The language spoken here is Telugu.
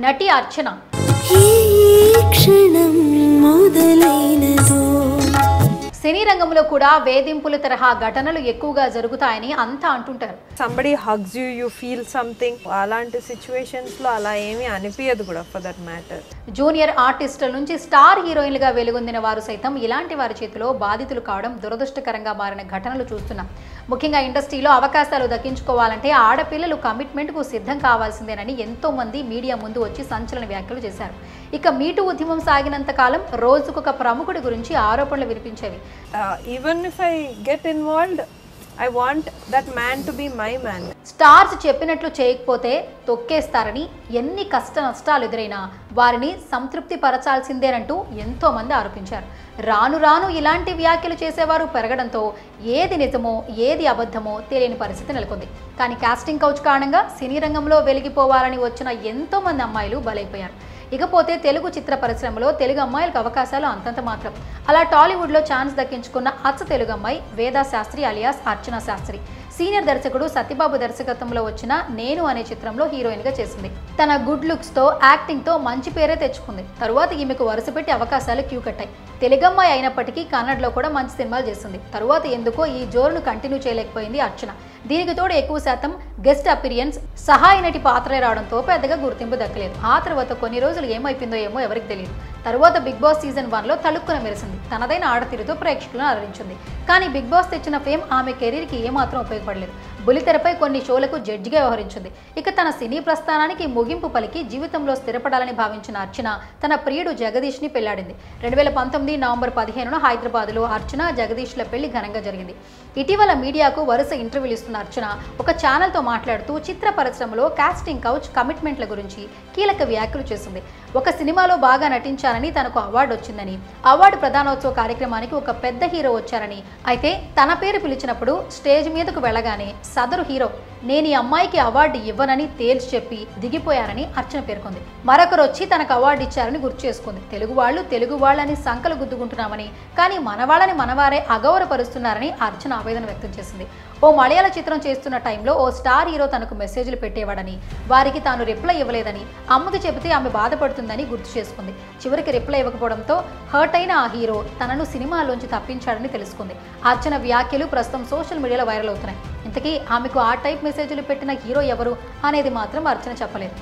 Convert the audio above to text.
నటి అర్చన సినీ రంగంలో కూడా వేధింపుల తరహా ఘటనలు ఎక్కువగా జరుగుతాయని అంతా అంటుంటారు. Somebody hugs you, you feel something. అలాంటి సిచ్యువేషన్స్ లో అలా ఏమీ అనిపించదు కూడా ఫర్ దట్ మ్యాటర్. జూనియర్ ఆర్టిస్టుల నుంచి స్టార్ హీరోయిన్లుగా వెలుగొందిన వారు సైతం ఇలాంటి వారి చేతిలో బాధితులు కావడం దురదృష్టకరంగా మారిన ఘటనలు చూస్తున్నాం. ముఖ్యంగా ఇండస్ట్రీలో అవకాశాలు దక్కించుకోవాలంటే ఆడపిల్లలు కమిట్మెంట్కు సిద్ధం కావాల్సిందేనని ఎంతో మంది మీడియా ముందు వచ్చి సంచలన వ్యాఖ్యలు చేశారు. ఇక మీటూ ఉద్యమం సాగినంత కాలం రోజుకొక ప్రముఖుడి గురించి ఆరోపణలు వినిపించేవి. Even if I get involved, I want that man to be my man. Stars చెప్పినట్లు చేయకపోతే తొక్కేస్తారని, ఎన్ని కష్ట నష్టాలు ఎదురైనా వారిని సంతృప్తి పరచాల్సిందేనంటూ ఎంతో మంది ఆరోపించారు. రాను రాను ఇలాంటి వ్యాఖ్యలు చేసేవారు పెరగడంతో ఏది నిజమో ఏది అబద్ధమో తెలియని పరిస్థితి నెలకొంది. కానీ కాస్టింగ్ కౌచ్ కారణంగా సినీ రంగంలో వెలిగిపోవాలని వచ్చిన ఎంతో మంది అమ్మాయిలు బలైపోయారు. ఇకపోతే తెలుగు చిత్ర పరిశ్రమలో తెలుగు అమ్మాయిలకు అవకాశాలు అంతంత మాత్రం. అలా టాలీవుడ్లో ఛాన్స్ దక్కించుకున్న అచ్చ తెలుగు అమ్మాయి వేదా శాస్త్రి అలియాస్ అర్చన శాస్త్రి సీనియర్ దర్శకుడు సత్యబాబు దర్శకత్వంలో వచ్చిన నేను అనే చిత్రంలో హీరోయిన్గా చేసింది. తన గుడ్ లుక్స్తో యాక్టింగ్తో మంచి పేరే తెచ్చుకుంది. తరువాత ఈమెకు వరుసపెట్టి అవకాశాలు క్యూ కట్టాయి. తెలుగమ్మాయి అయినప్పటికీ కన్నడలో కూడా మంచి సినిమాలు చేస్తుంది. తరువాత ఎందుకో ఈ జోరును కంటిన్యూ చేయలేకపోయింది అర్చన. దీనికి తోడు ఎక్కువ శాతం గెస్ట్ అపీరియన్స్, సహాయ నటి పాత్రలే రావడంతో పెద్దగా గుర్తింపు దక్కలేదు. ఆ తర్వాత కొన్ని రోజులు ఏమైపోయిందో ఏమో ఎవరికి తెలియదు. తరువాత బిగ్ బాస్ సీజన్ 1లో తలుక్కున మెరిసింది. తనదైన ఆడతీరుతో ప్రేక్షకులను అలరించింది. కానీ బిగ్ బాస్ తెచ్చిన ఫేమ్ ఆమె కెరీర్కి ఏమాత్రం ఉపయోగపడలేదు. బుల్లితెరపై కొన్ని షోలకు జడ్జిగా వ్యవహరించింది. ఇక తన సినీ ప్రస్థానానికి ముగింపు పలికి జీవితంలో స్థిరపడాలని భావించిన అర్చన తన ప్రియుడు జగదీష్ని పెళ్లాడింది. 2019 నవంబర్ 15న హైదరాబాద్లో అర్చన జగదీష్ల పెళ్లి ఘనంగా జరిగింది. ఇటీవల మీడియాకు వరుస ఇంటర్వ్యూలు ఇస్తున్న అర్చన ఒక ఛానల్తో మాట్లాడుతూ చిత్ర పరిశ్రమలో కాస్టింగ్ కౌచ్, కమిట్మెంట్ల గురించి కీలక వ్యాఖ్యలు చేసింది. ఒక సినిమాలో బాగా నటించానని తనకు అవార్డు వచ్చిందని, అవార్డు ప్రధానోత్సవ కార్యక్రమానికి ఒక పెద్ద హీరో వచ్చారని, అయితే తన పేరు పిలిచినప్పుడు స్టేజ్ మీదకు వెళ్ళగానే సదరు హీరో నేను ఈ అమ్మాయికి అవార్డు ఇవ్వనని తేల్చి చెప్పి దిగిపోయారని అర్చన పేర్కొంది. మరొకరు వచ్చి తనకు అవార్డు ఇచ్చారని గుర్తు చేసుకుంది. తెలుగు వాళ్ళని సంకలు గుద్దుకుంటున్నామని, కానీ మనవాళ్ళని మనవారే అగౌరవపరుస్తున్నారని అర్చన ఆవేదన వ్యక్తం చేసింది. ఓ మలయాళ చిత్రం చేస్తున్న టైంలో ఓ స్టార్ హీరో తనకు మెసేజ్లు పెట్టేవాడని, వారికి తాను రిప్లై ఇవ్వలేదని, అమ్మకి చెబితే ఆమె బాధపడుతుందని గుర్తు చేసుకుంది. చివరికి రిప్లై ఇవ్వకపోవడంతో హర్ట్ అయిన ఆ హీరో తనను సినిమాలోంచి తప్పించాడని తెలుసుకుంది. అర్చన వ్యాఖ్యలు ప్రస్తుతం సోషల్ మీడియాలో వైరల్ అవుతున్నాయి. ఇంతకీ ఆమెకు ఆ టైప్ మెసేజ్లు పెట్టిన హీరో ఎవరు అనేది మాత్రం అర్చన చెప్పలేదు.